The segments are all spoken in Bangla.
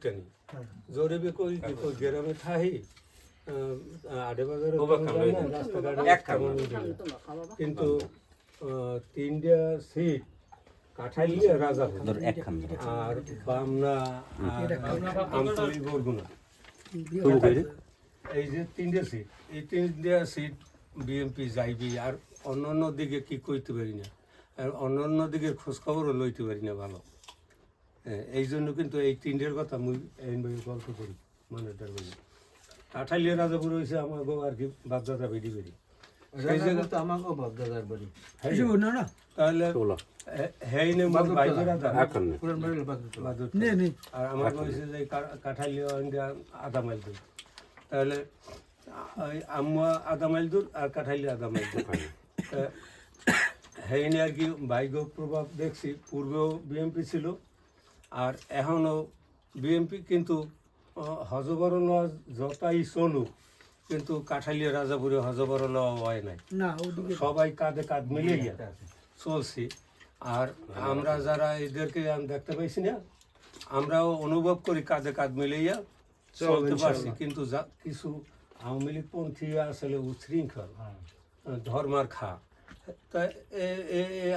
কেন জোরে কই গ্রামে থাহি আড়ে বাজারে কিন্তু তিনটা সিট কাঠাইলিয়া রাজাপুর আর বামনা আর আমতলী বরগুনা এই যে তিনটা সিট এই তিনটা সিট বিএমপি যাইবি আর অন্য দিকে কি কইতে পারি না আর অন্য দিকের খোঁজখবরও লইতে পারি না ভালো এই জন্য কিন্তু এই তিনটের কথা মুই এইভাবে গল্প করি মনেটার বলি কাঠাইলিয়া রাজাপুর হয়েছে আমার গো আর কি বাপদাদা বেরি বেরি সেই জায়গা তো আমাকেও বাপদাদার বাড়ি তাহলে হেই নে মোর বাইরে রাজা আর আমার কইছে যে কাঠাইলিয়া আধা মাইল দূর তাহলে আম্মা আধা মাইল দূর আর কাঠাইলিয়া আধা মাইল দূর হেই নে আর কি ভাগ্য প্রভাব দেখছি পূর্বেও বিএমপি ছিল আর এখনও বিএমপি কিন্তু হজবরল যতাই চলুক কিন্তু কাঠালিয়া রাজাপুরে হজবরল হয় নাই সবাই কাঁধে কাঁধ মিলিয়ে চলছি আর আমরা যারা এদেরকে আমি দেখতে পাইছি না আমরাও অনুভব করি কাঁধে কাঁধ মিলিয়ে চলতে পারছি কিন্তু কিছু আওয়ামী লীগ পন্থী আসলে উচ্ছৃঙ্খল ধর্মার খা তা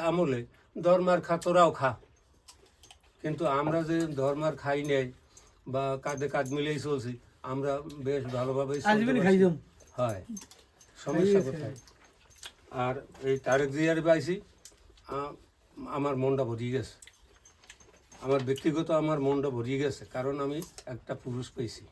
আমলে ধর্মার খা তোরাও খা কিন্তু আমরা যে ধর্মার খাই নেই বা কাঁধে কাঁধ মিলেই চলছি আমরা বেশ ভালোভাবেই হয় সমস্যা কোথায় আর এই তারেক জিয়ার পাইছি আমার মনটা ভরিয়ে গেছে আমার ব্যক্তিগত আমার মনটা ভরিয়ে গেছে কারণ আমি একটা পুরুষ পেয়েছি